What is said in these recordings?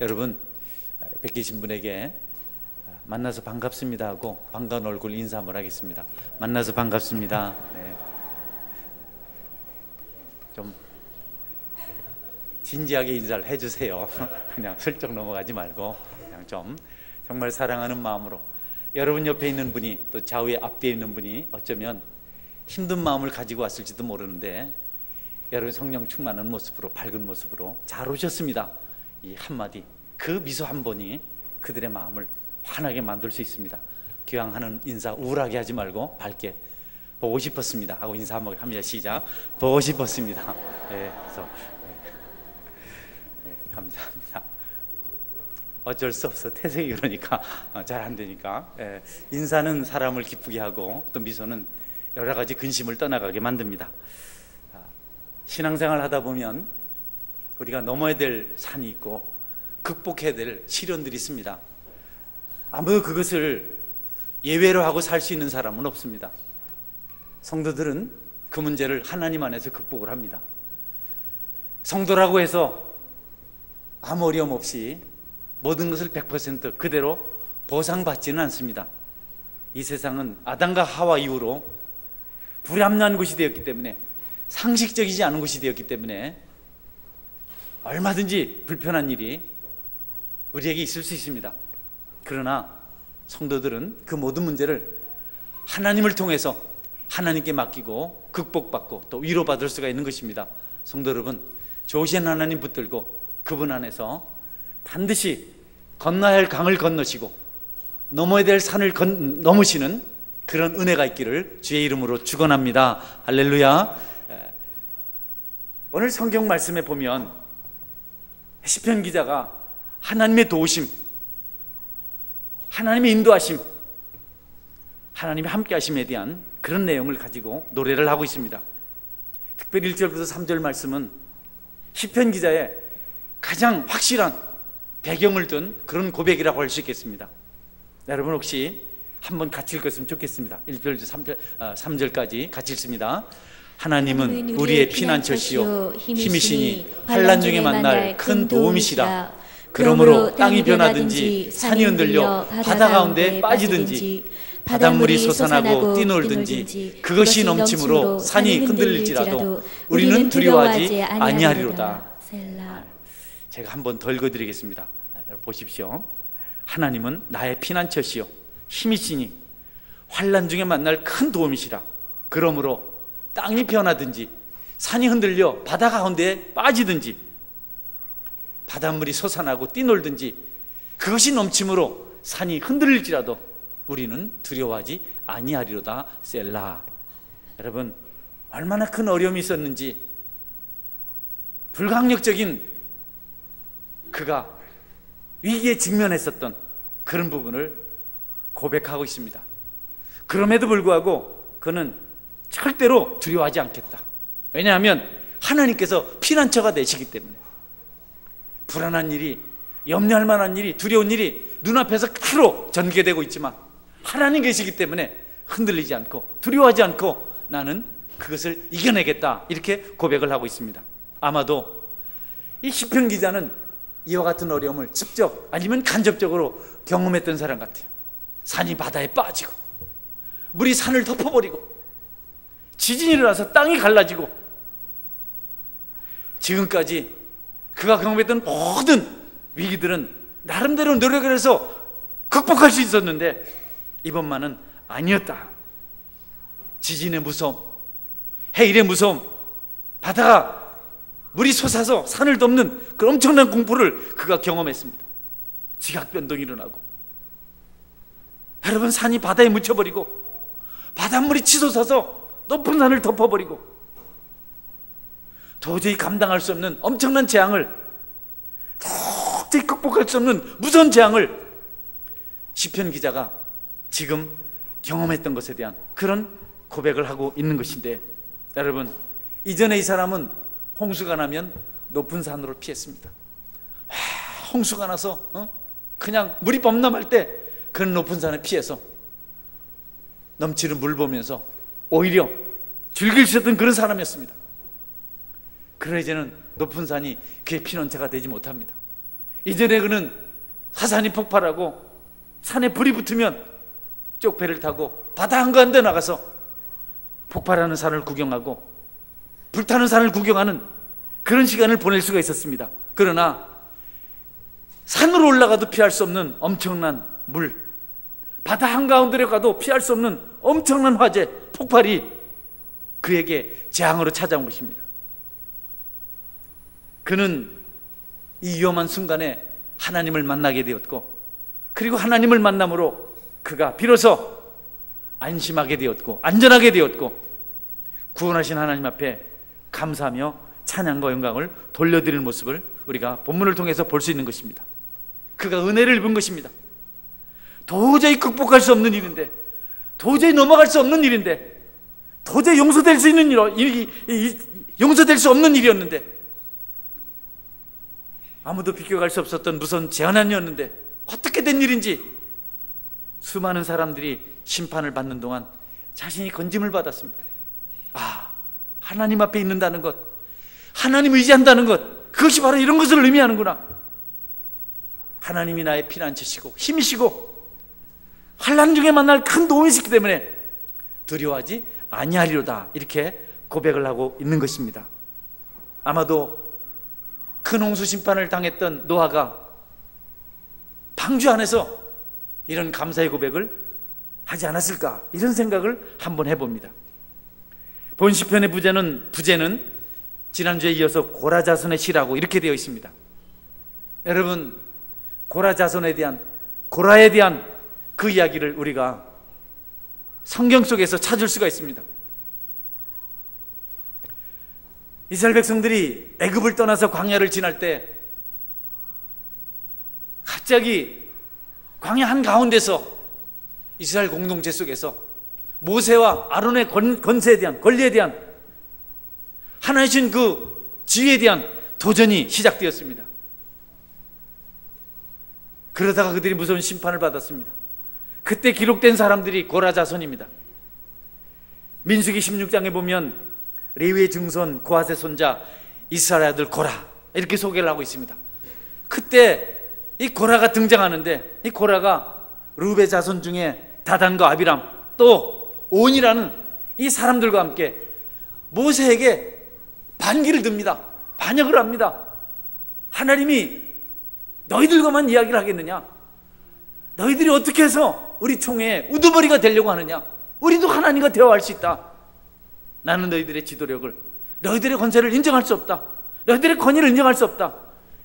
여러분 뵙 계신 분에게 만나서 반갑습니다 하고 반가운 얼굴 인사 한번 하겠습니다. 만나서 반갑습니다. 네. 좀 진지하게 인사를 해주세요. 그냥 슬쩍 넘어가지 말고 그냥 좀 정말 사랑하는 마음으로. 여러분 옆에 있는 분이 또 좌우에 앞뒤에 있는 분이 어쩌면 힘든 마음을 가지고 왔을지도 모르는데 여러분 성령 충만한 모습으로, 밝은 모습으로 잘 오셨습니다, 이 한마디, 그 미소 한 번이 그들의 마음을 환하게 만들 수 있습니다. 기왕하는 인사 우울하게 하지 말고 밝게 보고 싶었습니다 하고 인사 한번 합니다. 시작. 보고 싶었습니다. 네, 그래서 네, 감사합니다. 어쩔 수 없어, 태생이 그러니까 잘 안 되니까. 인사는 사람을 기쁘게 하고 또 미소는 여러 가지 근심을 떠나가게 만듭니다. 신앙생활 하다 보면 우리가 넘어야 될 산이 있고 극복해야 될 시련들이 있습니다. 아무도 그것을 예외로 하고 살 수 있는 사람은 없습니다. 성도들은 그 문제를 하나님 안에서 극복을 합니다. 성도라고 해서 아무 어려움 없이 모든 것을 100% 그대로 보상받지는 않습니다. 이 세상은 아담과 하와 이후로 불합리한 곳이 되었기 때문에, 상식적이지 않은 곳이 되었기 때문에 얼마든지 불편한 일이 우리에게 있을 수 있습니다. 그러나 성도들은 그 모든 문제를 하나님을 통해서 하나님께 맡기고 극복받고 또 위로받을 수가 있는 것입니다. 성도 여러분, 좋으신 하나님 붙들고 그분 안에서 반드시 건너야 할 강을 건너시고 넘어야 될 산을 넘으시는 그런 은혜가 있기를 주의 이름으로 축원합니다. 할렐루야. 오늘 성경 말씀에 보면 시편 기자가 하나님의 도우심, 하나님의 인도하심, 하나님의 함께 하심에 대한 그런 내용을 가지고 노래를 하고 있습니다. 특별히 1절부터 3절 말씀은 시편 기자의 가장 확실한 배경을 둔 그런 고백이라고 할 수 있겠습니다. 여러분 혹시 한번 같이 읽었으면 좋겠습니다. 1절부터 3절까지 같이 읽습니다. 하나님은 우리의 피난처시요 힘이시니 환난 중에 만날 큰 도움이시라. 그러므로 땅이 변하든지 산이 흔들려 바다 가운데 빠지든지 바닷물이 솟아나고 뛰놀든지 그것이 넘침으로 산이 흔들릴지라도 우리는 두려워하지 아니하리로다. 제가 한번 더 읽어드리겠습니다. 보십시오. 하나님은 나의 피난처시요 힘이시니 환난 중에 만날 큰 도움이시라. 그러므로 땅이 변하든지 산이 흔들려 바다 가운데에 빠지든지 바닷물이 솟아나고 뛰놀든지 그것이 넘침으로 산이 흔들릴지라도 우리는 두려워하지 아니하리로다. 셀라. 여러분, 얼마나 큰 어려움이 있었는지 불강력적인 그가 위기에 직면했었던 그런 부분을 고백하고 있습니다. 그럼에도 불구하고 그는 절대로 두려워하지 않겠다. 왜냐하면 하나님께서 피난처가 되시기 때문에. 불안한 일이, 염려할 만한 일이, 두려운 일이 눈앞에서 그대로 전개되고 있지만 하나님 계시기 때문에 흔들리지 않고 두려워하지 않고 나는 그것을 이겨내겠다, 이렇게 고백을 하고 있습니다. 아마도 이 시편 기자는 이와 같은 어려움을 직접 아니면 간접적으로 경험했던 사람 같아요. 산이 바다에 빠지고 물이 산을 덮어버리고 지진이 일어나서 땅이 갈라지고 지금까지 그가 경험했던 모든 위기들은 나름대로 노력을 해서 극복할 수 있었는데 이번만은 아니었다. 지진의 무서움, 해일의 무서움, 바다가 물이 솟아서 산을 덮는 그 엄청난 공포를 그가 경험했습니다. 지각 변동이 일어나고 여러분, 산이 바다에 묻혀버리고 바닷물이 치솟아서 높은 산을 덮어버리고 도저히 감당할 수 없는 엄청난 재앙을, 도저히 극복할 수 없는 무서운 재앙을 시편 기자가 지금 경험했던 것에 대한 그런 고백을 하고 있는 것인데, 여러분, 이전에 이 사람은 홍수가 나면 높은 산으로 피했습니다. 홍수가 나서 그냥 물이 범람할 때 그런 높은 산에 피해서 넘치는 물 보면서 오히려 즐길 수 있었던 그런 사람이었습니다. 그러나 이제는 높은 산이 그의 피난처가 되지 못합니다. 이전에 그는 화산이 폭발하고 산에 불이 붙으면 쪽배를 타고 바다 한가운데 나가서 폭발하는 산을 구경하고 불타는 산을 구경하는 그런 시간을 보낼 수가 있었습니다. 그러나 산으로 올라가도 피할 수 없는 엄청난 물, 바다 한가운데로 가도 피할 수 없는 엄청난 화재, 폭발이 그에게 재앙으로 찾아온 것입니다. 그는 이 위험한 순간에 하나님을 만나게 되었고, 그리고 하나님을 만남으로 그가 비로소 안심하게 되었고 안전하게 되었고, 구원하신 하나님 앞에 감사하며 찬양과 영광을 돌려드리는 모습을 우리가 본문을 통해서 볼 수 있는 것입니다. 그가 은혜를 입은 것입니다. 도저히 극복할 수 없는 일인데, 도저히 넘어갈 수 없는 일인데, 도저히 용서될 수 있는 용서될 수 없는 일이었는데, 아무도 비껴갈 수 없었던 무서운 재난이었는데 어떻게 된 일인지 수많은 사람들이 심판을 받는 동안 자신이 건짐을 받았습니다. 하나님 앞에 있는다는 것, 하나님 의지한다는 것, 그것이 바로 이런 것을 의미하는구나. 하나님이 나의 피난처시고 힘이시고 환난 중에 만날 큰 도움이시기 때문에 두려워하지 아니하리로다, 이렇게 고백을 하고 있는 것입니다. 아마도 큰 홍수 심판을 당했던 노아가 방주 안에서 이런 감사의 고백을 하지 않았을까, 이런 생각을 한번 해봅니다. 본 시편의 부제는 지난주에 이어서 고라자손의 시라고 이렇게 되어 있습니다. 여러분, 고라자손에 대한, 고라에 대한 그 이야기를 우리가 성경 속에서 찾을 수가 있습니다. 이스라엘 백성들이 애굽을 떠나서 광야를 지날 때 갑자기 광야 한가운데서 이스라엘 공동체 속에서 모세와 아론의 권세에 대한, 권리에 대한, 하나님 주신 그 지위에 대한 도전이 시작되었습니다. 그러다가 그들이 무서운 심판을 받았습니다. 그때 기록된 사람들이 고라 자손입니다. 민수기 16장에 보면 레위의 증손 고핫의 손자 이스라엘 아들 고라, 이렇게 소개를 하고 있습니다. 그때 이 고라가 등장하는데, 이 고라가 르우벤 자손 중에 다단과 아비람 또 온이라는 이 사람들과 함께 모세에게 반기를 듭니다. 반역을 합니다. 하나님이 너희들과만 이야기를 하겠느냐? 너희들이 어떻게 해서 우리 총회의 우두머리가 되려고 하느냐? 우리도 하나님과 대화할 수 있다. 나는 너희들의 지도력을, 너희들의 권세를 인정할 수 없다. 너희들의 권위를 인정할 수 없다.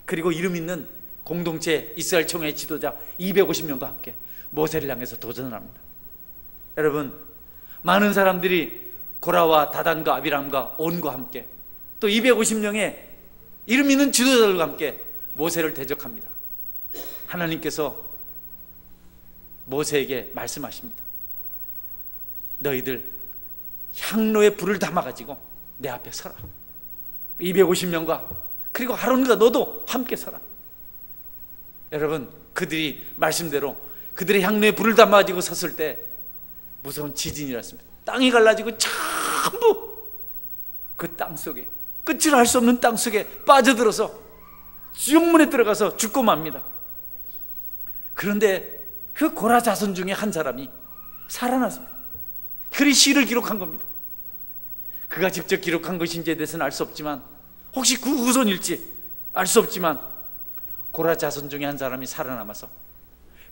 그리고 이름 있는 공동체 이스라엘 총회의 지도자 250명과 함께 모세를 향해서 도전을 합니다. 여러분, 많은 사람들이 고라와 다단과 아비람과 온과 함께 또 250명의 이름 있는 지도자들과 함께 모세를 대적합니다. 하나님께서 모세에게 말씀하십니다. 너희들 향로에 불을 담아가지고 내 앞에 서라. 250명과 그리고 아론과 너도 함께 서라. 여러분, 그들이 말씀대로 그들의 향로에 불을 담아가지고 섰을 때 무서운 지진이 났습니다. 땅이 갈라지고 전부 그 땅속에, 끝을 알 수 없는 땅속에 빠져들어서 지옥문에 들어가서 죽고 맙니다. 그런데 그 고라 자손 중에 한 사람이 살아났습니다. 그리 시를 기록한 겁니다. 그가 직접 기록한 것인지에 대해서는 알 수 없지만, 혹시 그 후손일지 알 수 없지만, 고라 자손 중에 한 사람이 살아남아서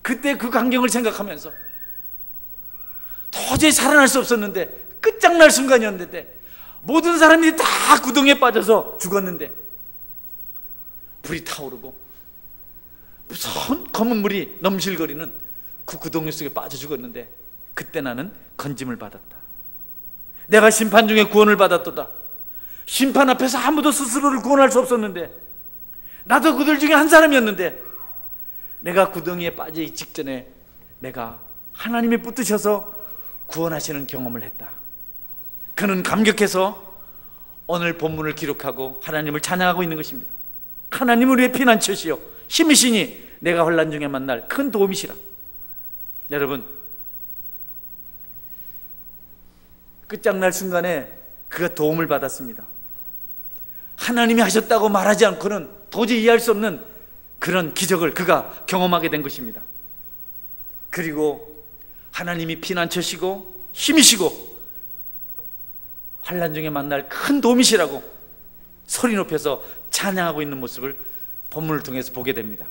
그때 그 광경을 생각하면서 도저히 살아날 수 없었는데, 끝장날 순간이었는데, 모든 사람들이 다 구덩이에 빠져서 죽었는데 불이 타오르고 무서운 검은 물이 넘실거리는 그 구덩이 속에 빠져 죽었는데, 그때 나는 건짐을 받았다. 내가 심판 중에 구원을 받았도다. 심판 앞에서 아무도 스스로를 구원할 수 없었는데, 나도 그들 중에 한 사람이었는데, 내가 구덩이에 빠지기 직전에 내가 하나님이 붙드셔서 구원하시는 경험을 했다. 그는 감격해서 오늘 본문을 기록하고 하나님을 찬양하고 있는 것입니다. 하나님은 우리의 피난처시요 힘이시니 내가 환난 중에 만날 큰 도움이시라. 여러분, 끝장날 순간에 그가 도움을 받았습니다. 하나님이 하셨다고 말하지 않고는 도저히 이해할 수 없는 그런 기적을 그가 경험하게 된 것입니다. 그리고 하나님이 피난처시고 힘이시고 환난 중에 만날 큰 도움이시라고 소리 높여서 찬양하고 있는 모습을 본문을 통해서 보게 됩니다.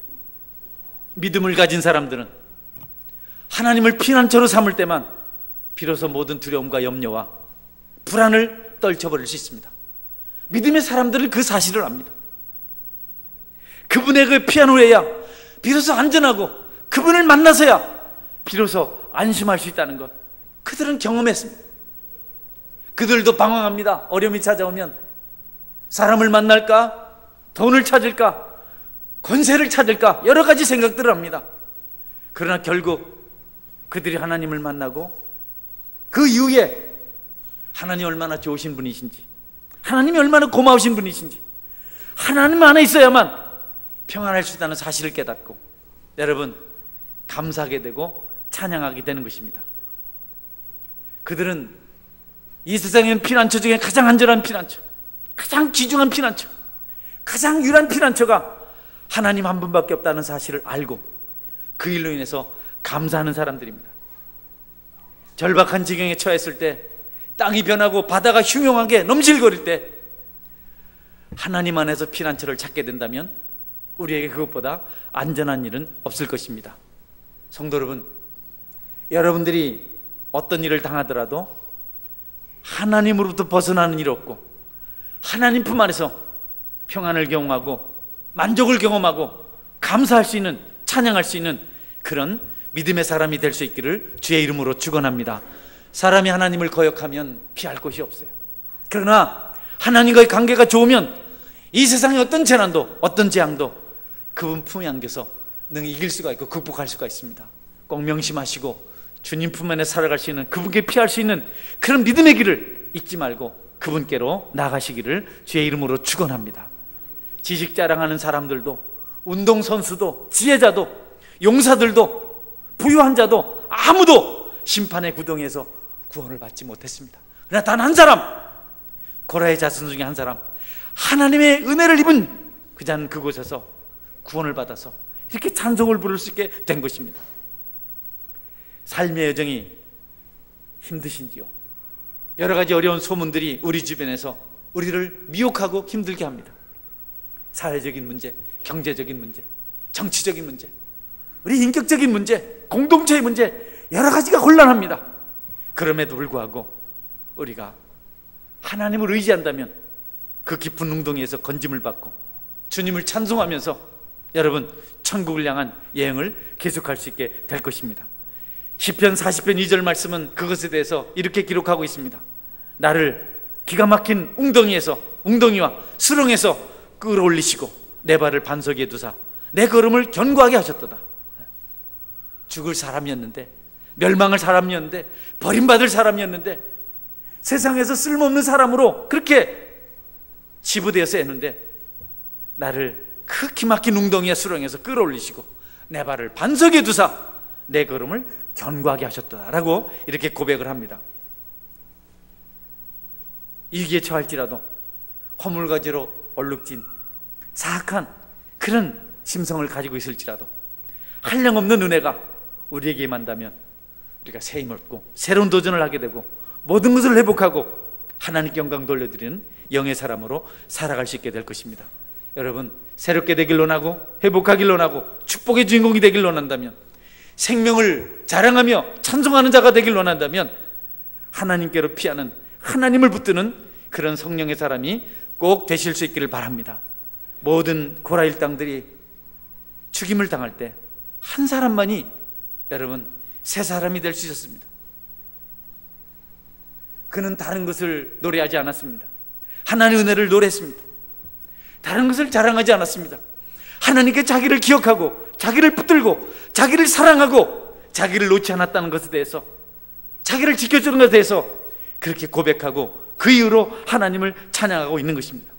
믿음을 가진 사람들은 하나님을 피난처로 삼을 때만 비로소 모든 두려움과 염려와 불안을 떨쳐버릴 수 있습니다. 믿음의 사람들은 그 사실을 압니다. 그분의 그 피아노에야 비로소 안전하고 그분을 만나서야 비로소 안심할 수 있다는 것, 그들은 경험했습니다. 그들도 방황합니다. 어려움이 찾아오면 사람을 만날까? 돈을 찾을까? 권세를 찾을까? 여러 가지 생각들을 합니다. 그러나 결국 그들이 하나님을 만나고 그 이후에 하나님이 얼마나 좋으신 분이신지, 하나님이 얼마나 고마우신 분이신지, 하나님 안에 있어야만 평안할 수 있다는 사실을 깨닫고 여러분 감사하게 되고 찬양하게 되는 것입니다. 그들은 이 세상엔 피난처 중에 가장 안전한 피난처, 가장 귀중한 피난처, 가장 유일한 피난처가 하나님 한 분밖에 없다는 사실을 알고 그 일로 인해서 감사하는 사람들입니다. 절박한 지경에 처했을 때, 땅이 변하고 바다가 흉흉하게 넘실거릴 때 하나님 안에서 피난처를 찾게 된다면 우리에게 그것보다 안전한 일은 없을 것입니다. 성도 여러분, 여러분들이 어떤 일을 당하더라도 하나님으로부터 벗어나는 일 없고 하나님 품 안에서 평안을 경험하고 만족을 경험하고 감사할 수 있는, 찬양할 수 있는 그런 믿음의 사람이 될 수 있기를 주의 이름으로 축원합니다. 사람이 하나님을 거역하면 피할 곳이 없어요. 그러나 하나님과의 관계가 좋으면 이 세상의 어떤 재난도 어떤 재앙도 그분 품에 안겨서 능히 이길 수가 있고 극복할 수가 있습니다. 꼭 명심하시고 주님 품 안에 살아갈 수 있는, 그분께 피할 수 있는 그런 믿음의 길을 잊지 말고 그분께로 나가시기를 주의 이름으로 축원합니다. 지식 자랑하는 사람들도, 운동선수도, 지혜자도, 용사들도, 부유한 자도 아무도 심판의 구덩이에서 구원을 받지 못했습니다. 그러나 단 한 사람, 고라의 자손 중에 한 사람, 하나님의 은혜를 입은 그 자는 그곳에서 구원을 받아서 이렇게 찬송을 부를 수 있게 된 것입니다. 삶의 여정이 힘드신지요? 여러 가지 어려운 소문들이 우리 주변에서 우리를 미혹하고 힘들게 합니다. 사회적인 문제, 경제적인 문제, 정치적인 문제, 우리 인격적인 문제, 공동체의 문제, 여러 가지가 곤란합니다. 그럼에도 불구하고 우리가 하나님을 의지한다면 그 깊은 웅덩이에서 건짐을 받고 주님을 찬송하면서 여러분 천국을 향한 여행을 계속할 수 있게 될 것입니다. 시편 40편 2절 말씀은 그것에 대해서 이렇게 기록하고 있습니다. 나를 기가 막힌 웅덩이와 수렁에서 끌어올리시고 내 발을 반석 위에 두사 내 걸음을 견고하게 하셨도다. 죽을 사람이었는데, 멸망할 사람이었는데, 버림받을 사람이었는데, 세상에서 쓸모없는 사람으로 그렇게 치부되어서 했는데 나를 그 기막힌 웅덩이와 수렁에서 끌어올리시고 내 발을 반석 위에 두사 내 걸음을 견고하게 하셨다라고 이렇게 고백을 합니다. 위기에 처할지라도 허물가지로 얼룩진 사악한 그런 심성을 가지고 있을지라도 한량없는 은혜가 우리에게 임한다면 우리가 새 힘을 얻고 새로운 도전을 하게 되고 모든 것을 회복하고 하나님께 영광 돌려드리는 영의 사람으로 살아갈 수 있게 될 것입니다. 여러분, 새롭게 되길 원하고 회복하길 원하고 축복의 주인공이 되길 원한다면, 생명을 자랑하며 찬송하는 자가 되길 원한다면 하나님께로 피하는, 하나님을 붙드는 그런 성령의 사람이 꼭 되실 수 있기를 바랍니다. 모든 고라 일당들이 죽임을 당할 때 한 사람만이 여러분 새 사람이 될 수 있었습니다. 그는 다른 것을 노래하지 않았습니다. 하나님의 은혜를 노래했습니다. 다른 것을 자랑하지 않았습니다. 하나님께 자기를 기억하고 자기를 붙들고 자기를 사랑하고 자기를 놓지 않았다는 것에 대해서, 자기를 지켜주는 것에 대해서 그렇게 고백하고 그 이후로 하나님을 찬양하고 있는 것입니다.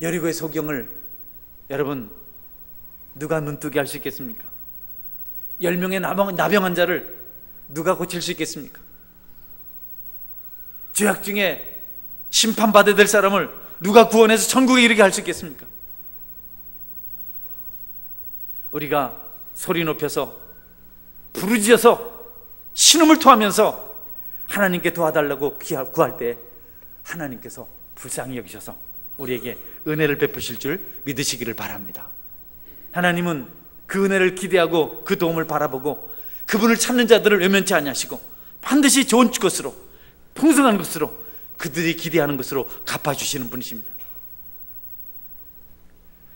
여리고의 소경을 여러분 누가 눈뜨게 할 수 있겠습니까? 10명의 나병 환자를 누가 고칠 수 있겠습니까? 죄악 중에 심판받아야 될 사람을 누가 구원해서 천국에 이르게 할 수 있겠습니까? 우리가 소리 높여서 부르짖어서 신음을 토하면서 하나님께 도와달라고 구할 때 하나님께서 불쌍히 여기셔서 우리에게 은혜를 베푸실 줄 믿으시기를 바랍니다. 하나님은 그 은혜를 기대하고 그 도움을 바라보고 그분을 찾는 자들을 외면치 아니하시고 반드시 좋은 것으로, 풍성한 것으로, 그들이 기대하는 것으로 갚아주시는 분이십니다.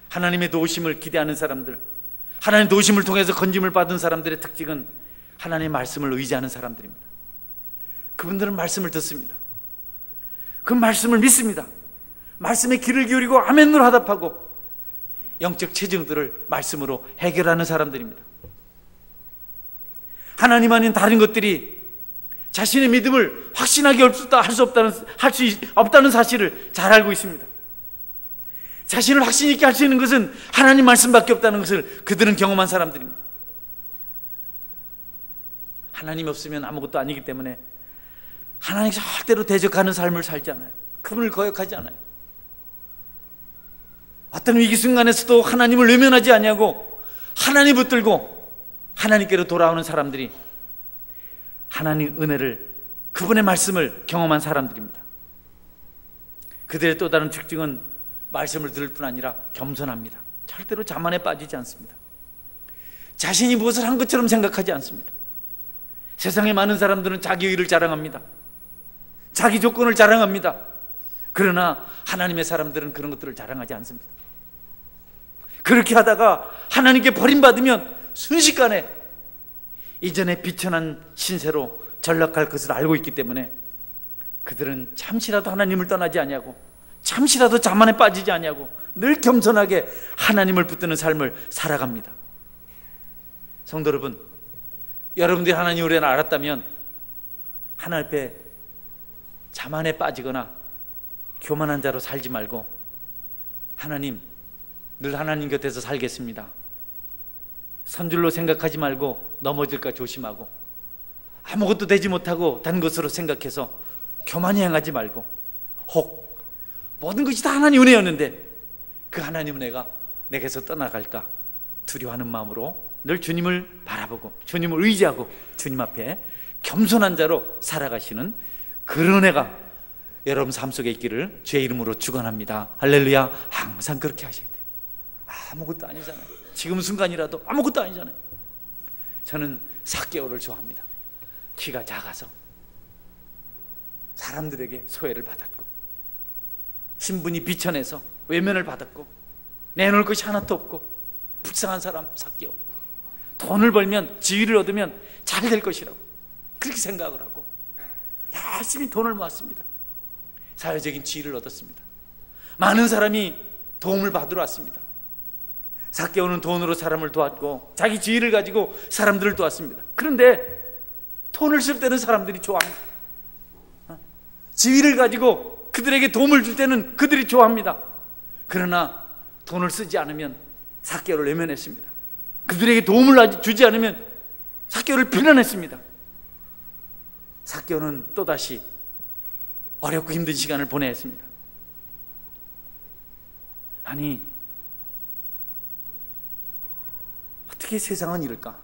하나님의 도우심을 기대하는 사람들, 하나님의 도우심을 통해서 건짐을 받은 사람들의 특징은 하나님의 말씀을 의지하는 사람들입니다. 그분들은 말씀을 듣습니다. 그 말씀을 믿습니다. 말씀에 귀를 기울이고 아멘으로 화답하고 영적 체증들을 말씀으로 해결하는 사람들입니다. 하나님 아닌 다른 것들이 자신의 믿음을 확신하게 할 수 없다는 사실을 잘 알고 있습니다. 자신을 확신 있게 할 수 있는 것은 하나님 말씀밖에 없다는 것을 그들은 경험한 사람들입니다. 하나님이 없으면 아무것도 아니기 때문에 하나님 절대로 대적하는 삶을 살지 않아요. 그분을 거역하지 않아요. 어떤 위기 순간에서도 하나님을 외면하지 아니하고 하나님 붙들고 하나님께로 돌아오는 사람들이 하나님 은혜를, 그분의 말씀을 경험한 사람들입니다. 그들의 또 다른 특징은 말씀을 들을 뿐 아니라 겸손합니다. 절대로 자만에 빠지지 않습니다. 자신이 무엇을 한 것처럼 생각하지 않습니다. 세상에 많은 사람들은 자기 의를 자랑합니다. 자기 조건을 자랑합니다. 그러나 하나님의 사람들은 그런 것들을 자랑하지 않습니다. 그렇게 하다가 하나님께 버림받으면 순식간에 이전에 비천한 신세로 전락할 것을 알고 있기 때문에 그들은 잠시라도 하나님을 떠나지 아니하고 잠시라도 자만에 빠지지 아니하고 늘 겸손하게 하나님을 붙드는 삶을 살아갑니다. 성도 여러분, 여러분들이 하나님을 알았다면 하나님 앞에 자만에 빠지거나 교만한 자로 살지 말고 하나님, 늘 하나님 곁에서 살겠습니다. 선줄로 생각하지 말고 넘어질까 조심하고 아무것도 되지 못하고 단 것으로 생각해서 교만히 행하지 말고 혹 모든 것이 다 하나님 은혜였는데 그 하나님 은혜가 내게서 떠나갈까 두려워하는 마음으로 늘 주님을 바라보고 주님을 의지하고 주님 앞에 겸손한 자로 살아가시는 그런 은혜가 여러분 삶 속에 있기를 주의 이름으로 축원합니다. 할렐루야. 항상 그렇게 하셔야 돼요. 아무것도 아니잖아요. 지금 순간이라도 아무것도 아니잖아요. 저는 삭개오를 좋아합니다. 키가 작아서 사람들에게 소외를 받았고 신분이 비천해서 외면을 받았고 내놓을 것이 하나도 없고 불쌍한 사람 삭개오. 돈을 벌면 지위를 얻으면 잘 될 것이라고 그렇게 생각을 하고 열심히 돈을 모았습니다. 사회적인 지위를 얻었습니다. 많은 사람이 도움을 받으러 왔습니다. 삭개오는 돈으로 사람을 도왔고 자기 지위를 가지고 사람들을 도왔습니다. 그런데 돈을 쓸 때는 사람들이 좋아합니다. 지위를 가지고 그들에게 도움을 줄 때는 그들이 좋아합니다. 그러나 돈을 쓰지 않으면 삭개오를 외면했습니다. 그들에게 도움을 주지 않으면 삭개오를 비난했습니다. 삭개오는 또다시 어렵고 힘든 시간을 보내야 했습니다. 아니, 어떻게 세상은 이럴까?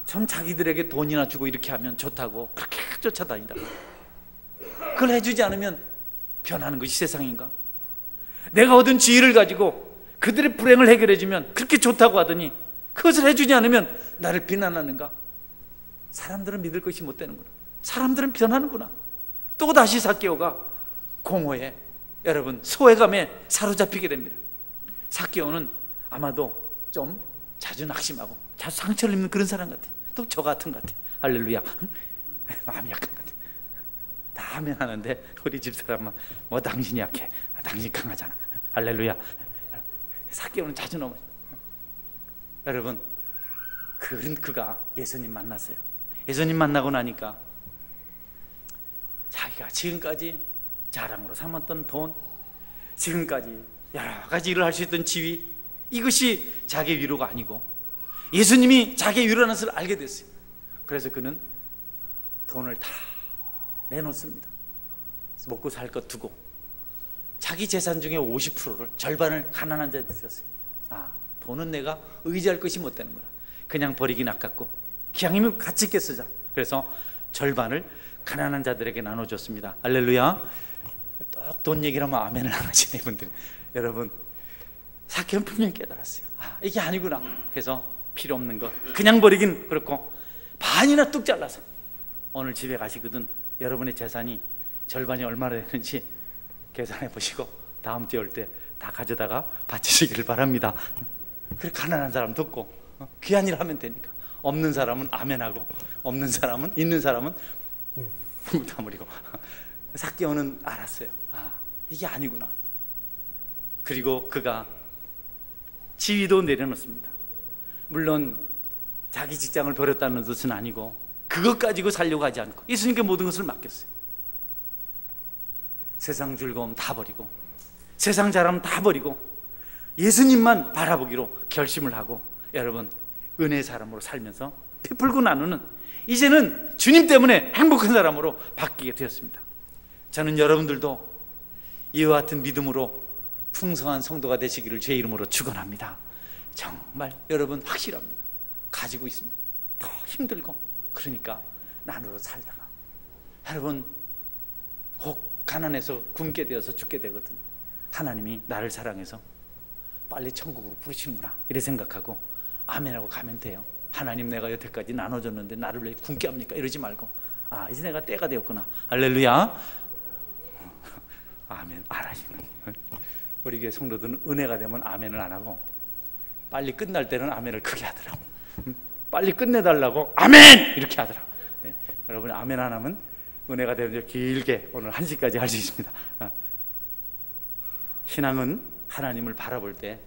전 자기들에게 돈이나 주고 이렇게 하면 좋다고 그렇게 쫓아다니다가 그걸 해주지 않으면 변하는 것이 세상인가? 내가 얻은 지위를 가지고 그들의 불행을 해결해주면 그렇게 좋다고 하더니 그것을 해주지 않으면 나를 비난하는가? 사람들은 믿을 것이 못 되는구나. 사람들은 변하는구나. 또다시 삭개오가 공허에, 여러분, 소외감에 사로잡히게 됩니다. 삭개오는 아마도 좀 자주 낙심하고 자주 상처를 입는 그런 사람 같아요. 또 저 같은 것 같아요. 할렐루야. 마음이 약한 것 같아요. 다 하면 하는데 우리 집사람은 뭐 당신이 약해, 당신 강하잖아. 할렐루야. 삭개오는 자주 넘어져. 여러분, 그가 예수님 만났어요. 예수님 만나고 나니까 자기가 지금까지 자랑으로 삼았던 돈, 지금까지 여러 가지 일을 할 수 있던 지위, 이것이 자기의 위로가 아니고 예수님이 자기의 위로라는 것을 알게 됐어요. 그래서 그는 돈을 다 내놓습니다. 먹고 살 것 두고 자기 재산 중에 50%를 절반을 가난한 자한테 주셨어요. 돈은 내가 의지할 것이 못 되는구나. 그냥 버리긴 아깝고 기왕이면 같이 있게 쓰자. 그래서 절반을 가난한 자들에게 나눠줬습니다. 할렐루야. 또 돈 얘기를 하면 아멘을 안 하시네 분들이. 여러분, 삭개오는 분명히 깨달았어요. 이게 아니구나. 그래서 필요 없는 거 그냥 버리긴 그렇고 반이나 뚝 잘라서 오늘 집에 가시거든 여러분의 재산이 절반이 얼마나 되는지 계산해 보시고 다음 주에 올 때 다 가져다가 바치시기를 바랍니다. 그래, 가난한 사람 돕고 귀한 일 하면 되니까. 없는 사람은 아멘하고 없는 사람은, 있는 사람은 다물이고. 삭개오는 알았어요. 이게 아니구나. 그리고 그가 지위도 내려놓습니다. 물론 자기 직장을 버렸다는 뜻은 아니고 그것 가지고 살려고 하지 않고 예수님께 모든 것을 맡겼어요. 세상 즐거움 다 버리고 세상 자랑 다 버리고 예수님만 바라보기로 결심을 하고, 여러분, 은혜의 사람으로 살면서 베풀고 나누는, 이제는 주님 때문에 행복한 사람으로 바뀌게 되었습니다. 저는 여러분들도 이와 같은 믿음으로 풍성한 성도가 되시기를 주의 이름으로 축원합니다. 정말 여러분 확실합니다. 가지고 있으면 더 힘들고, 그러니까 나누어 살다가 여러분 곧 가난해서 굶게 되어서 죽게 되거든. 하나님이 나를 사랑해서 빨리 천국으로 부르시는구나 이래 생각하고 아멘하고 가면 돼요. 하나님, 내가 여태까지 나눠줬는데 나를 왜 굶게 합니까? 이러지 말고 이제 내가 때가 되었구나. 할렐루야. 아멘 안 하시는. 우리 교회 성도들은 은혜가 되면 아멘을 안 하고 빨리 끝날 때는 아멘을 크게 하더라고. 빨리 끝내달라고 아멘 이렇게 하더라고. 네, 여러분 아멘 안 하면 은혜가 되면 길게 오늘 1시까지 할 수 있습니다. 신앙은 하나님을 바라볼 때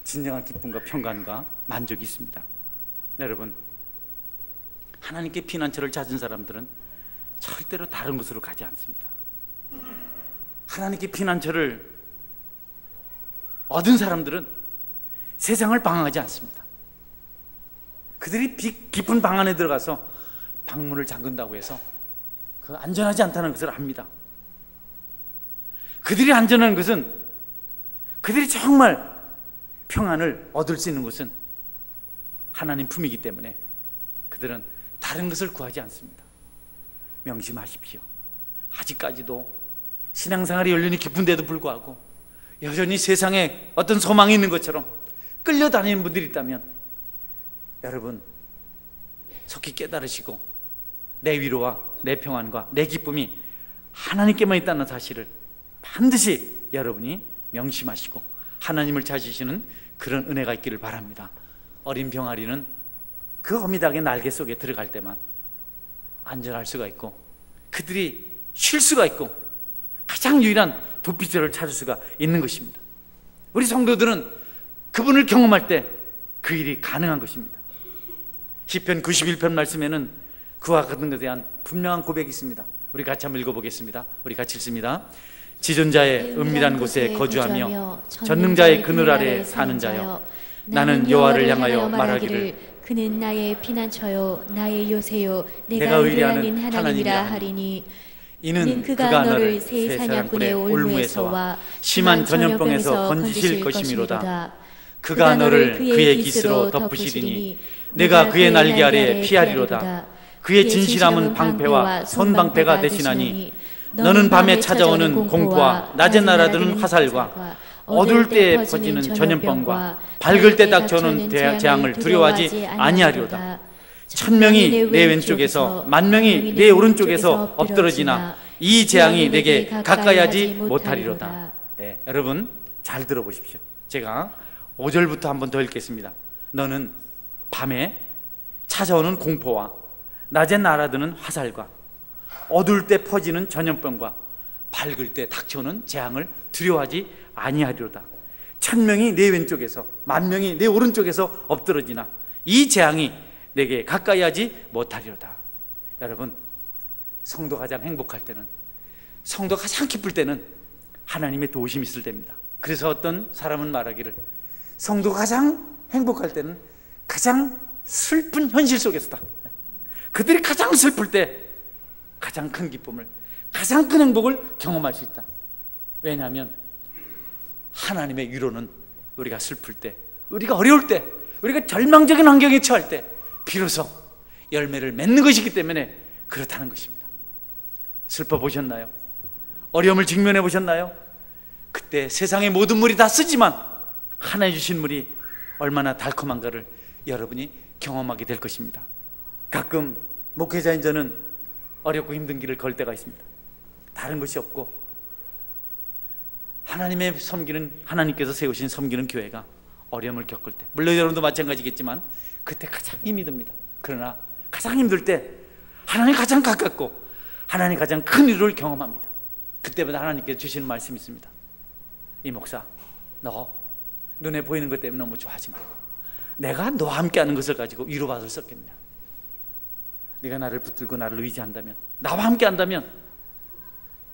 진정한 기쁨과 평강과 만족이 있습니다. 여러분, 하나님께 피난처를 찾은 사람들은 절대로 다른 곳으로 가지 않습니다. 하나님께 피난처를 얻은 사람들은 세상을 방황하지 않습니다. 그들이 깊은 방 안에 들어가서 방문을 잠근다고 해서 그 안전하지 않다는 것을 압니다. 그들이 안전한 것은, 그들이 정말 평안을 얻을 수 있는 것은 하나님 품이기 때문에 그들은 다른 것을 구하지 않습니다. 명심하십시오. 아직까지도 신앙생활이 연륜이 깊은데도 불구하고 여전히 세상에 어떤 소망이 있는 것처럼 끌려다니는 분들이 있다면 여러분 속히 깨달으시고 내 위로와 내 평안과 내 기쁨이 하나님께만 있다는 사실을 반드시 여러분이 명심하시고 하나님을 찾으시는 그런 은혜가 있기를 바랍니다. 어린 병아리는 그 어미닭의 날개 속에 들어갈 때만 안전할 수가 있고 그들이 쉴 수가 있고 가장 유일한 도피처를 찾을 수가 있는 것입니다. 우리 성도들은 그분을 경험할 때 그 일이 가능한 것입니다. 시편 91편 말씀에는 그와 같은 것에 대한 분명한 고백이 있습니다. 우리 같이 한번 읽어보겠습니다. 우리 같이 읽습니다. 지존자의 은밀한 곳에 거주하며 전능자의 그늘 아래 사는 자여, 나는 여호와를 향하여 말하기를 그는 나의 피난처요 나의 요새요 내가 의뢰하는 하나님이라 하리니. 이는 그가 너를 새 사냥꾼의 올무에서와 심한 전염병에서 건지실 것이미로다. 그가 너를 그의 깃으로 덮으시리니 내가 그의 날개 아래 피하리로다. 그의 진실함은 방패와 손방패가 되시나니 너는 밤에 찾아오는 공포와 낮에 날아드는 화살과 어두울 때에 퍼지는 전염병과 밝을 때 닥쳐오는 재앙을 두려워하지 아니하리로다. 1000명이 내 왼쪽에서 10,000명이 내 오른쪽에서 엎드러지나 이 재앙이 내게 가까이 하지 못하리로다. 네, 여러분 잘 들어보십시오. 제가 5절부터 한 번 더 읽겠습니다. 너는 밤에 찾아오는 공포와 낮에 날아드는 화살과 어두울 때 퍼지는 전염병과 밝을 때 닥쳐오는 재앙을 두려워하지 아니하리로다. 1000명이 내 왼쪽에서 10,000명이 내 오른쪽에서 엎드러지나 이 재앙이 내게 가까이 하지 못하리로다. 여러분, 성도 가장 행복할 때는, 성도 가장 기쁠 때는 하나님의 도우심이 있을 때입니다. 그래서 어떤 사람은 말하기를 성도가 가장 행복할 때는 가장 슬픈 현실 속에서다. 그들이 가장 슬플 때 가장 큰 기쁨을, 가장 큰 행복을 경험할 수 있다. 왜냐하면 하나님의 위로는 우리가 슬플 때, 우리가 어려울 때, 우리가 절망적인 환경에 처할 때 비로소 열매를 맺는 것이기 때문에 그렇다는 것입니다. 슬퍼 보셨나요? 어려움을 직면해 보셨나요? 그때 세상의 모든 물이 다 쓰지만 하나님 주신 물이 얼마나 달콤한가를 여러분이 경험하게 될 것입니다. 가끔 목회자인 저는 어렵고 힘든 길을 걸 때가 있습니다. 다른 것이 없고 하나님의 섬기는, 하나님께서 세우신 섬기는 교회가 어려움을 겪을 때, 물론 여러분도 마찬가지겠지만 그때 가장 힘이 듭니다. 그러나 가장 힘들 때 하나님 가장 가깝고 하나님 가장 큰 위로를 경험합니다. 그때마다 하나님께서 주시는 말씀이 있습니다. 이 목사, 너 눈에 보이는 것 때문에 너무 좋아하지 말고 내가 너와 함께하는 것을 가지고 위로받을 수 없겠냐. 네가 나를 붙들고 나를 의지한다면, 나와 함께한다면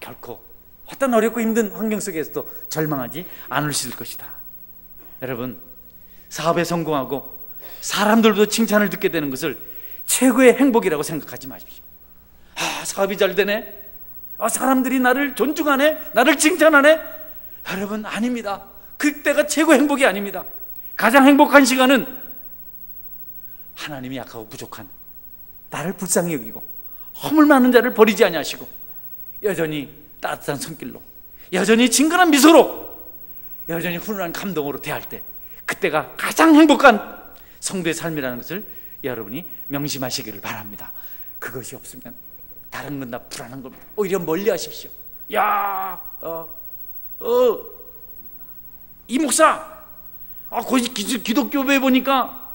결코 어떤 어렵고 힘든 환경 속에서도 절망하지 않을 수 있을 것이다. 여러분, 사업에 성공하고 사람들도 칭찬을 듣게 되는 것을 최고의 행복이라고 생각하지 마십시오. 사업이 잘 되네, 사람들이 나를 존중하네, 나를 칭찬하네. 여러분, 아닙니다. 그때가 최고의 행복이 아닙니다. 가장 행복한 시간은 하나님이 약하고 부족한 나를 불쌍히 여기고 허물 많은 자를 버리지 아니하시고 여전히 따뜻한 손길로, 여전히 친근한 미소로, 여전히 훈훈한 감동으로 대할 때, 그때가 가장 행복한 성도의 삶이라는 것을 여러분이 명심하시기를 바랍니다. 그것이 없으면 다른 건 다 불안한 겁니다. 오히려 멀리 하십시오. 야, 이 목사, 기독교회 보니까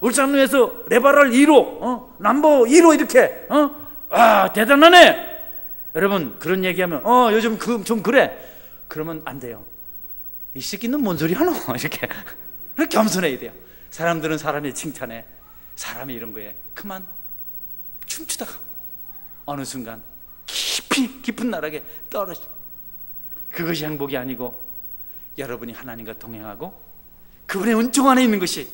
울산로에서 레바럴 2로, 남보 2로 이렇게, 대단하네. 여러분, 그런 얘기하면 요즘 좀 그래. 그러면 안 돼요. 이 새끼는 뭔 소리 하노? 이렇게 겸손해야 돼요. 사람들은 사람의 칭찬에, 사람의 이런 거에 그만 춤추다가 어느 순간 깊은 나락에 떨어져. 그것이 행복이 아니고 여러분이 하나님과 동행하고 그분의 은총 안에 있는 것이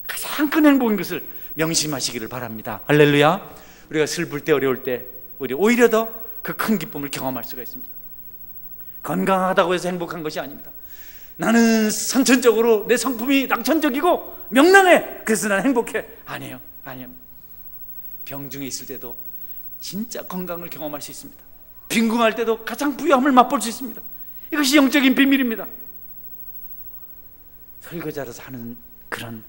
가장 큰 행복인 것을 명심하시기를 바랍니다. 할렐루야. 우리가 슬플 때, 어려울 때 우리 오히려 더 그 큰 기쁨을 경험할 수가 있습니다. 건강하다고 해서 행복한 것이 아닙니다. 나는 선천적으로 내 성품이 낙천적이고 명랑해, 그래서 나는 행복해. 아니에요. 병 중에 있을 때도 진짜 건강을 경험할 수 있습니다. 빈궁할 때도 가장 부유함을 맛볼 수 있습니다. 이것이 영적인 비밀입니다. 설거지하러서 하는 그런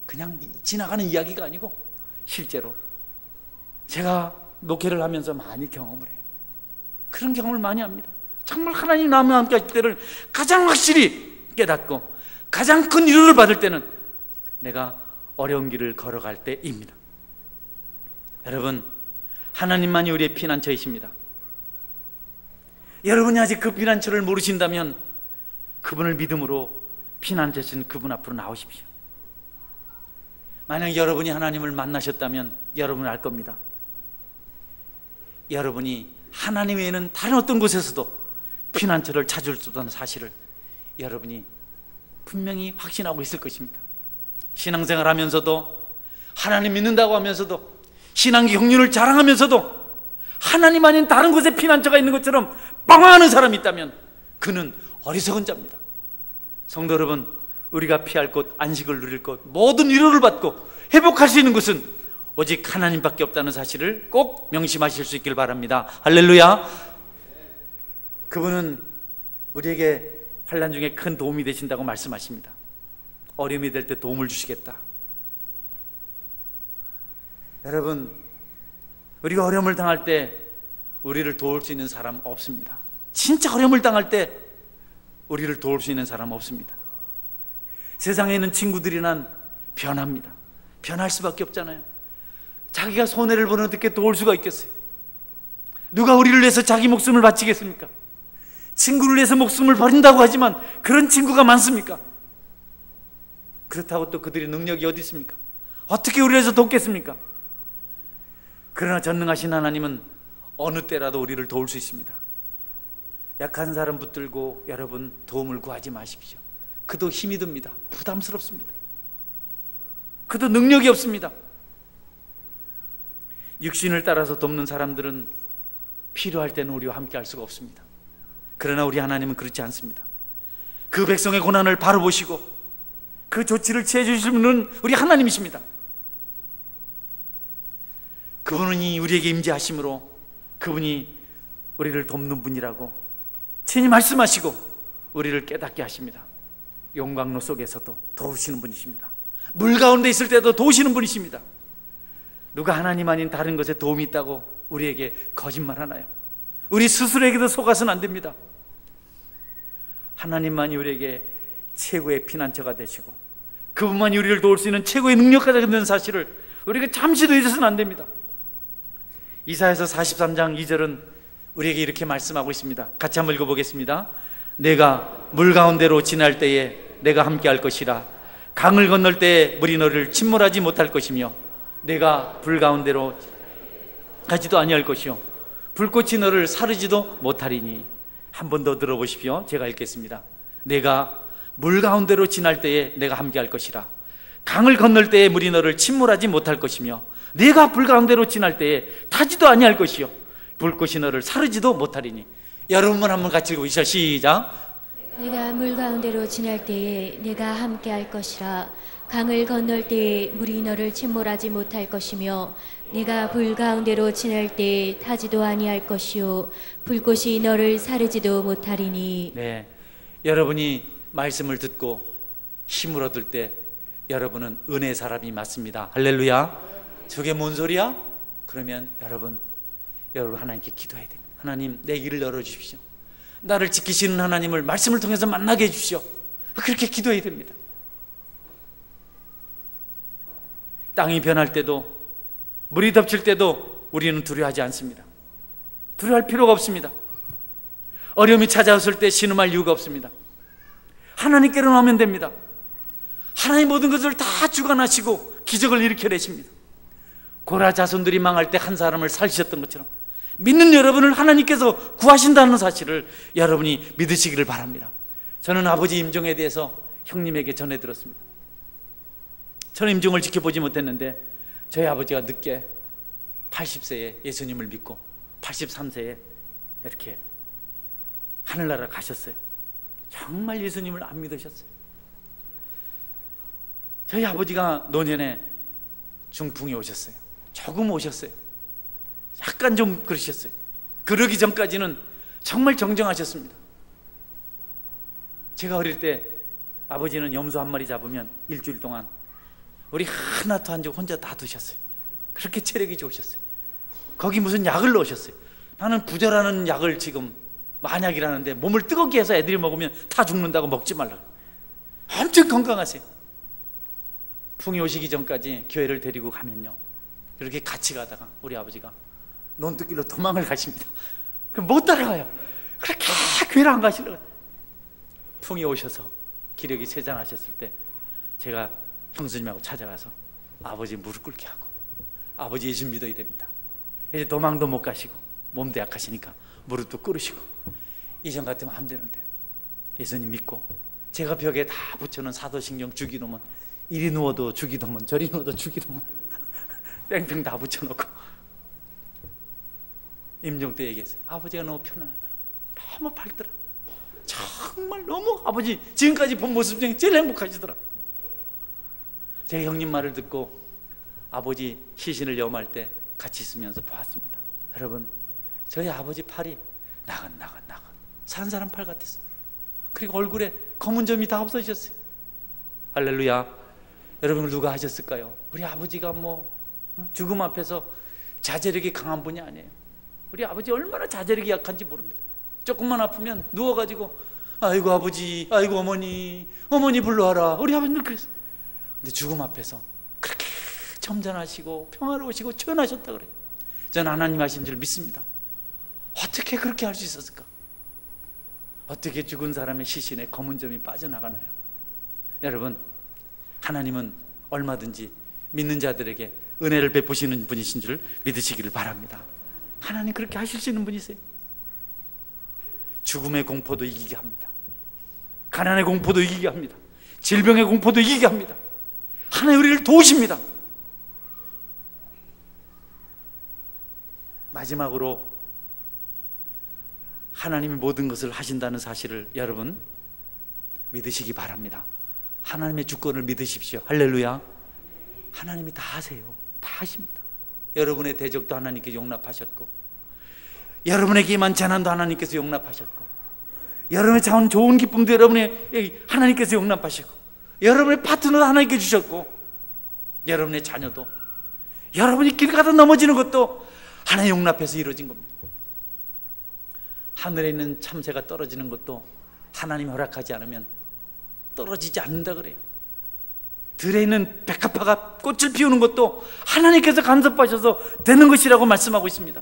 그냥 지나가는 이야기가 아니고 실제로 제가 목회를 하면서 많이 경험을 해요. 그런 경험을 많이 합니다. 정말 하나님 나와 함께 할 때를 가장 확실히 깨닫고 가장 큰 위로를 받을 때는 내가 어려운 길을 걸어갈 때입니다. 여러분, 하나님만이 우리의 피난처이십니다. 여러분이 아직 그 피난처를 모르신다면 그분을 믿음으로 피난처신 그분 앞으로 나오십시오. 만약 여러분이 하나님을 만나셨다면 여러분은 알 겁니다. 여러분이 하나님 외에는 다른 어떤 곳에서도 피난처를 찾을 수 없다는 사실을 여러분이 분명히 확신하고 있을 것입니다. 신앙생활 하면서도, 하나님 믿는다고 하면서도, 신앙 경륜을 자랑하면서도 하나님 아닌 다른 곳에 피난처가 있는 것처럼 방황하는 사람이 있다면 그는 어리석은 자입니다. 성도 여러분, 우리가 피할 곳, 안식을 누릴 곳, 모든 위로를 받고 회복할 수 있는 곳은 오직 하나님밖에 없다는 사실을 꼭 명심하실 수 있길 바랍니다. 할렐루야. 그분은 우리에게 환난 중에 큰 도움이 되신다고 말씀하십니다. 어려움이 될 때 도움을 주시겠다. 여러분, 우리가 어려움을 당할 때 우리를 도울 수 있는 사람 없습니다. 진짜 어려움을 당할 때 우리를 도울 수 있는 사람 없습니다. 세상에 있는 친구들이란 변합니다. 변할 수밖에 없잖아요. 자기가 손해를 보는 어떻게 도울 수가 있겠어요? 누가 우리를 위해서 자기 목숨을 바치겠습니까? 친구를 위해서 목숨을 버린다고 하지만 그런 친구가 많습니까? 그렇다고 또 그들의 능력이 어디 있습니까? 어떻게 우리를 위해서 돕겠습니까? 그러나 전능하신 하나님은 어느 때라도 우리를 도울 수 있습니다. 약한 사람 붙들고 여러분 도움을 구하지 마십시오. 그도 힘이 듭니다. 부담스럽습니다. 그도 능력이 없습니다. 육신을 따라서 돕는 사람들은 필요할 때는 우리와 함께 할 수가 없습니다. 그러나 우리 하나님은 그렇지 않습니다. 그 백성의 고난을 바로 보시고 그 조치를 취해 주실 분은 우리 하나님이십니다. 그분이 우리에게 임재하심으로 그분이 우리를 돕는 분이라고 친히 말씀하시고 우리를 깨닫게 하십니다. 용광로 속에서도 도우시는 분이십니다. 물 가운데 있을 때도 도우시는 분이십니다. 누가 하나님 아닌 다른 것에 도움이 있다고 우리에게 거짓말하나요? 우리 스스로에게도 속아서는 안 됩니다. 하나님만이 우리에게 최고의 피난처가 되시고 그분만이 우리를 도울 수 있는 최고의 능력자가 되는 사실을 우리가 잠시도 잊어서는 안 됩니다. 이사야서 43장 2절은 우리에게 이렇게 말씀하고 있습니다. 같이 한번 읽어보겠습니다. 내가 물 가운데로 지날 때에 내가 함께 할 것이라. 강을 건널 때에 물이 너를 침몰하지 못할 것이며 내가 불 가운데로 가지도 아니할 것이요 불꽃이 너를 사르지도 못하리니. 한 번 더 들어보십시오. 제가 읽겠습니다. 내가 물 가운데로 지날 때에 내가 함께 할 것이라. 강을 건널 때에 물이 너를 침몰하지 못할 것이며 내가 불 가운데로 지날 때에 타지도 아니할 것이요 불꽃이 너를 사르지도 못하리니. 여러분 한번 같이 읽어보시죠. 시작. 내가 물 가운데로 지날 때에 내가 함께 할 것이라. 강을 건널 때에 물이 너를 침몰하지 못할 것이며 내가 불 가운데로 지날 때에 타지도 아니할 것이요 불꽃이 너를 사르지도 못하리니. 네, 여러분이 말씀을 듣고 힘을 얻을 때 여러분은 은혜의 사람이 맞습니다. 할렐루야. 저게 뭔 소리야? 그러면 여러분 하나님께 기도해야 됩니다. 하나님, 내 길을 열어주십시오. 나를 지키시는 하나님을 말씀을 통해서 만나게 해주십시오. 그렇게 기도해야 됩니다. 땅이 변할 때도 물이 덮칠 때도 우리는 두려워하지 않습니다. 두려워할 필요가 없습니다. 어려움이 찾아왔을 때 신음할 이유가 없습니다. 하나님께로 나오면 됩니다. 하나님 모든 것을 다 주관하시고 기적을 일으켜내십니다. 고라 자손들이 망할 때 한 사람을 살리셨던 것처럼 믿는 여러분을 하나님께서 구하신다는 사실을 여러분이 믿으시기를 바랍니다. 저는 아버지 임종에 대해서 형님에게 전해 들었습니다. 저는 임종을 지켜보지 못했는데 저희 아버지가 늦게 80세에 예수님을 믿고 83세에 이렇게 하늘나라 가셨어요. 정말 예수님을 안 믿으셨어요. 저희 아버지가 노년에 중풍이 오셨어요. 조금 오셨어요. 약간 좀 그러셨어요. 그러기 전까지는 정말 정정하셨습니다. 제가 어릴 때 아버지는 염소 한 마리 잡으면 일주일 동안 우리 하나도 안 주고 혼자 다 드셨어요. 그렇게 체력이 좋으셨어요. 거기 무슨 약을 넣으셨어요. 나는 부절하는 약을 지금 만약이라는데 몸을 뜨겁게 해서 애들이 먹으면 다 죽는다고 먹지 말라고. 엄청 건강하세요. 풍이 오시기 전까지 교회를 데리고 가면요, 이렇게 같이 가다가 우리 아버지가 논두길로 도망을 가십니다. 그럼 못 따라가요. 그렇게 교회를 안 가시려고. 풍이 오셔서 기력이 쇠잔하셨을 때 제가 형수님하고 찾아가서 아버지 무릎 꿇게 하고, 아버지 예수 믿어야 됩니다. 이제 도망도 못 가시고 몸도 약하시니까 무릎도 꿇으시고, 이전 같으면 안 되는데 예수님 믿고, 제가 벽에 다 붙여놓은 사도신경 주기도문, 이리 누워도 주기도문, 저리 누워도 주기도문 뺑뺑 다 붙여놓고 임종 때 얘기했어요. 아버지가 너무 편안하더라, 너무 밝더라, 정말 너무 아버지 지금까지 본 모습 중에 제일 행복하시더라. 제 형님 말을 듣고 아버지 시신을 염할 때 같이 있으면서 보았습니다. 여러분, 저희 아버지 팔이 나긋나긋 산 사람 팔 같았어요. 그리고 얼굴에 검은 점이 다 없어지셨어요. 할렐루야. 여러분, 누가 하셨을까요? 우리 아버지가 죽음 앞에서 자제력이 강한 분이 아니에요. 우리 아버지 얼마나 자제력이 약한지 모릅니다. 조금만 아프면 누워가지고 아이고 아버지, 아이고 어머니 불러와라. 우리 아버지 늘 그랬어요. 근데 죽음 앞에서 그렇게 점잖하시고 평화로우시고 초연하셨다 그래요. 저는 하나님 하신 줄 믿습니다. 어떻게 그렇게 할 수 있었을까? 어떻게 죽은 사람의 시신에 검은 점이 빠져나가나요? 여러분, 하나님은 얼마든지 믿는 자들에게 은혜를 베푸시는 분이신 줄 믿으시기를 바랍니다. 하나님 그렇게 하실 수 있는 분이세요. 죽음의 공포도 이기게 합니다. 가난의 공포도 이기게 합니다. 질병의 공포도 이기게 합니다. 하나님 우리를 도우십니다. 마지막으로 하나님이 모든 것을 하신다는 사실을 여러분 믿으시기 바랍니다. 하나님의 주권을 믿으십시오. 할렐루야. 하나님이 다 하세요. 다 하십니다. 여러분의 대적도 하나님께서 용납하셨고, 여러분에게 임한 재난도 하나님께서 용납하셨고, 여러분의 자원 좋은 기쁨도 여러분의 하나님께서 용납하시고, 여러분의 파트너도 하나님께 주셨고, 여러분의 자녀도, 여러분이 길 가다 넘어지는 것도 하나님 용납해서 이루어진 겁니다. 하늘에 있는 참새가 떨어지는 것도 하나님이 허락하지 않으면 떨어지지 않는다 그래요. 들에 있는 백합화가 꽃을 피우는 것도 하나님께서 간섭하셔서 되는 것이라고 말씀하고 있습니다.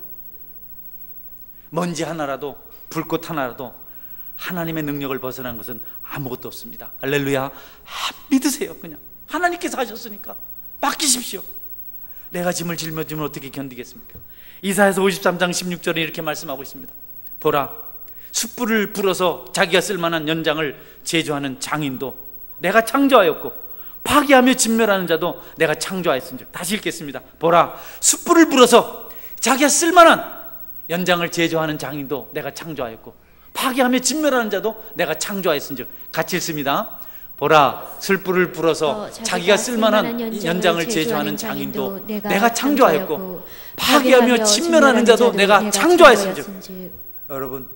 먼지 하나라도, 불꽃 하나라도 하나님의 능력을 벗어난 것은 아무것도 없습니다. 할렐루야. 믿으세요. 그냥 하나님께서 하셨으니까 맡기십시오. 내가 짐을 짊어지면 어떻게 견디겠습니까? 이사야서 53장 16절에 이렇게 말씀하고 있습니다. 보라, 숯불을 불어서 자기가 쓸만한 연장을 제조하는 장인도 내가 창조하였고, 파괴하며 진멸하는 자도 내가 창조하였은즉. 다시 읽겠습니다. 보라, 숯불을 불어서 자기가 쓸만한 연장을 제조하는 장인도 내가 창조하였고, 파괴하며 진멸하는 자도 내가 창조하였은즉. 같이 읽습니다. 보라, 숯불을 불어서 자기가 쓸만한 연장을 제조하는 장인도 내가 창조하였고, 파괴하며 진멸하는 자도 내가 창조하였은즉. 여러분,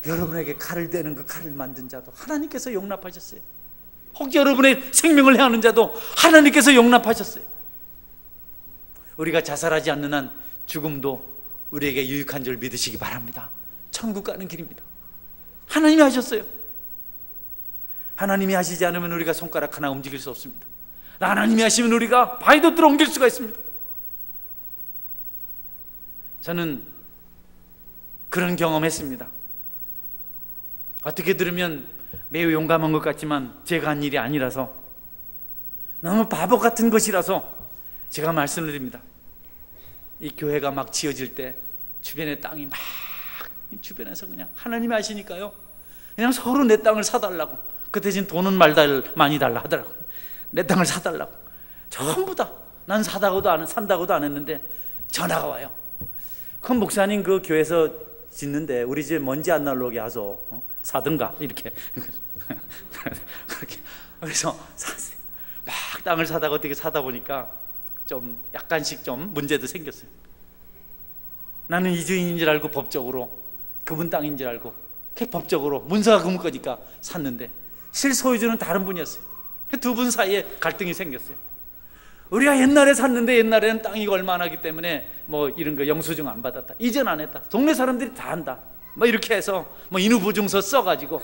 여러분에게 칼을 대는 그 칼을 만든 자도 하나님께서 용납하셨어요. 혹 여러분의 생명을 해하는 자도 하나님께서 용납하셨어요. 우리가 자살하지 않는 한 죽음도 우리에게 유익한 줄 믿으시기 바랍니다. 천국 가는 길입니다. 하나님이 하셨어요. 하나님이 하시지 않으면 우리가 손가락 하나 움직일 수 없습니다. 하나님이 하시면 우리가 바위도 옮길 수가 있습니다. 저는 그런 경험했습니다. 어떻게 들으면 매우 용감한 것 같지만 제가 한 일이 아니라서, 너무 바보 같은 것이라서 제가 말씀을 드립니다. 이 교회가 막 지어질 때 주변에 땅이 막, 주변에서 그냥 하나님이 하시니까요, 그냥 서로 내 땅을 사달라고, 그 대신 돈은 많이 달라 하더라고요. 내 땅을 사달라고. 전부 다. 난 산다고도 안 했는데 전화가 와요. 그 목사님 그 교회에서 짓는데 우리 집에 먼지 안 날라오게 하소. 사든가 이렇게. 그렇게. 그래서 샀어요. 막 땅을 사다가 어떻게 사다 보니까 좀 약간씩 좀 문제도 생겼어요. 나는 이주인인 줄 알고 법적으로 그분 땅인 줄 알고 법적으로 문서가 그분 거니까 샀는데 실소유주는 다른 분이었어요. 두 분 사이에 갈등이 생겼어요. 우리가 옛날에 샀는데 옛날에는 땅이 얼마나 하기 때문에 뭐 이런 거 영수증 안 받았다, 이전 안 했다, 동네 사람들이 다 한다, 뭐 이렇게 해서 뭐 인후보증서 써가지고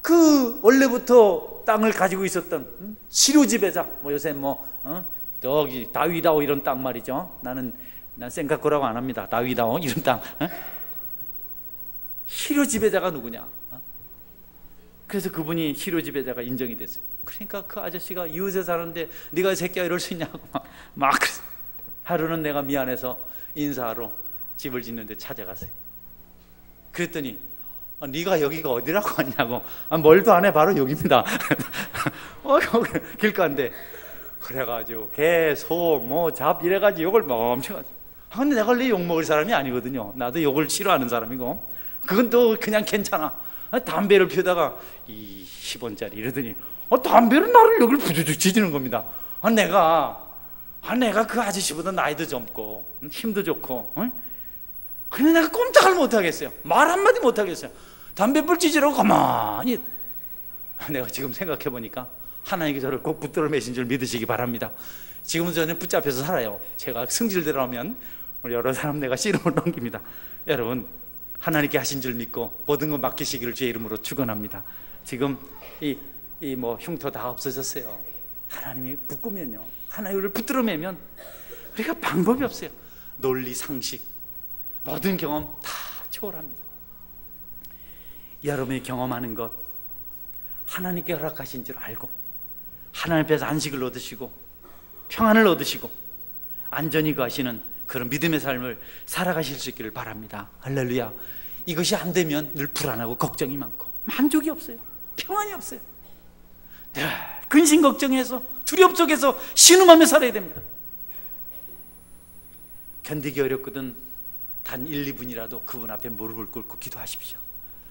그 원래부터 땅을 가지고 있었던 실효지배자, 뭐 요새 저기 다위다오 이런 땅 말이죠. 난 생각거라고 안 합니다. 다위다오 이런 땅. 실효지배자가 누구냐? 그래서 그분이 실효지배자가 인정이 됐어요. 그러니까 그 아저씨가 이웃에 사는데 네가 이 새끼야 이럴 수 있냐고 막 그랬어요. 하루는 내가 미안해서 인사하러 집을 짓는데 찾아갔어요. 그랬더니 네가 여기가 어디라고 왔냐고. 멀도 안 해, 바로 여기입니다. 여기 길가인데. 그래가지고 개, 소, 잡 이래가지고 욕을 멈춰가지고. 근데 내가 원래 욕 먹을 사람이 아니거든요. 나도 욕을 싫어하는 사람이고. 그건 또 그냥 괜찮아. 담배를 피우다가 10원짜리 이러더니 담배를 나를 여기를 부주죽 지지는 겁니다. 내가 그 아저씨보다 나이도 젊고 힘도 좋고, 근데 내가 꼼짝을 못하겠어요. 말 한마디 못하겠어요. 담배불 찌지라고 가만히. 내가 지금 생각해보니까 하나님께 저를 꼭 붙들어 매신 줄 믿으시기 바랍니다. 지금은 저는 붙잡혀서 살아요. 제가 승질대로 하면 여러 사람 내가 씨름을 넘깁니다. 여러분, 하나님께 하신 줄 믿고 모든 거 맡기시기를 주의 이름으로 축원합니다. 지금 흉터 다 없어졌어요. 하나님이 묶으면요, 하나님을 붙들어 매면 우리가 방법이 없어요. 논리, 상식, 모든 경험 다 초월합니다. 여러분이 경험하는 것 하나님께 허락하신 줄 알고 하나님 앞에서 안식을 얻으시고 평안을 얻으시고 안전히 거하시는 그런 믿음의 삶을 살아가실 수 있기를 바랍니다. 할렐루야. 이것이 안 되면 늘 불안하고 걱정이 많고 만족이 없어요. 평안이 없어요. 늘 근심 걱정해서 두려움 속에서 신음하며 살아야 됩니다. 견디기 어렵거든 단 1, 2분이라도 그분 앞에 무릎을 꿇고 기도하십시오.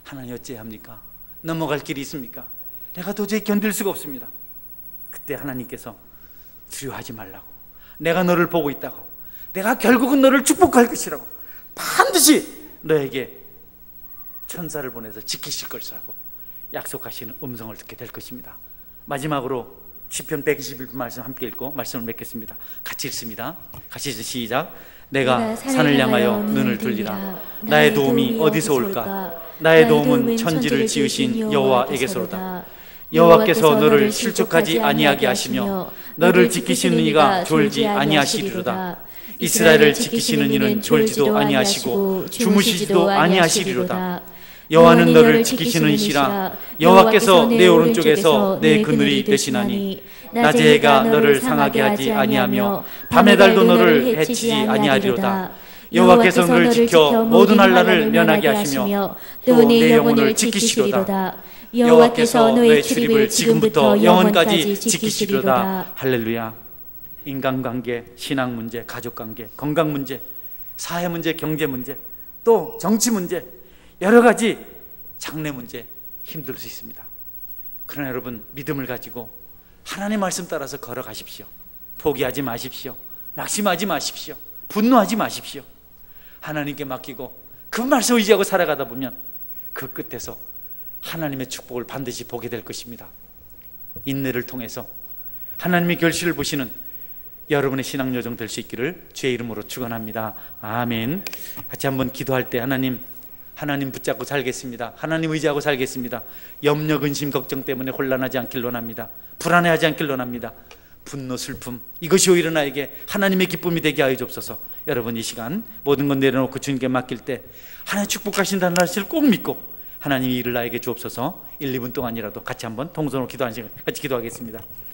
하나님 어찌해야 합니까? 넘어갈 길이 있습니까? 내가 도저히 견딜 수가 없습니다. 그때 하나님께서 두려워하지 말라고, 내가 너를 보고 있다고, 내가 결국은 너를 축복할 것이라고, 반드시 너에게 천사를 보내서 지키실 것이라고 약속하시는 음성을 듣게 될 것입니다. 마지막으로 시편 121편 말씀 함께 읽고 말씀을 맺겠습니다. 같이 읽습니다. 같이 시작. 내가 산을 향하여 눈을 돌리라. 나의 도움이 어디서 올까? 나의 도움은 천지를 지으신 여호와에게서로다. 여호와께서 너를 실족하지 아니하게 하시며 너를 지키시는 이가 졸지 아니하시리로다. 이스라엘을 지키시는 이는 졸지도 아니하시고 주무시지도 아니하시리로다. 여호와는 너를 지키시는 이시라. 여호와께서 내 오른쪽에서 내 그늘이 되시나니 낮의 해가 너를 상하게 하지 아니하며 밤의 달도 너를 해치지 아니하리로다. 여호와께서 너를 지켜 모든 환난을 면하게 하시며 또 내 영혼을 지키시리로다. 여호와께서 너의 출입을 지금부터 영원까지 지키시리로다. 할렐루야. 인간관계, 신앙문제, 가족관계, 건강문제, 사회문제, 경제문제, 또 정치문제, 여러 가지 장래 문제 힘들 수 있습니다. 그러나 여러분, 믿음을 가지고 하나님의 말씀 따라서 걸어가십시오. 포기하지 마십시오. 낙심하지 마십시오. 분노하지 마십시오. 하나님께 맡기고 그 말씀 의지하고 살아가다 보면 그 끝에서 하나님의 축복을 반드시 보게 될 것입니다. 인내를 통해서 하나님의 결실을 보시는 여러분의 신앙 여정 될 수 있기를 주의 이름으로 축원합니다. 아멘. 같이 한번 기도할 때 하나님 붙잡고 살겠습니다. 하나님 의지하고 살겠습니다. 염려, 근심, 걱정 때문에 혼란하지 않길 원합니다. 불안해하지 않길 원합니다. 분노, 슬픔, 이것이 오히려 나에게 하나님의 기쁨이 되게 하여 주옵소서. 여러분, 이 시간 모든 건 내려놓고 주님께 맡길 때 하나님 축복하신다는 사실을 꼭 믿고 하나님이 일을 나에게 주옵소서. 1, 2분 동안이라도 같이 한번 통성으로 기도하는 시간 같이 기도하겠습니다.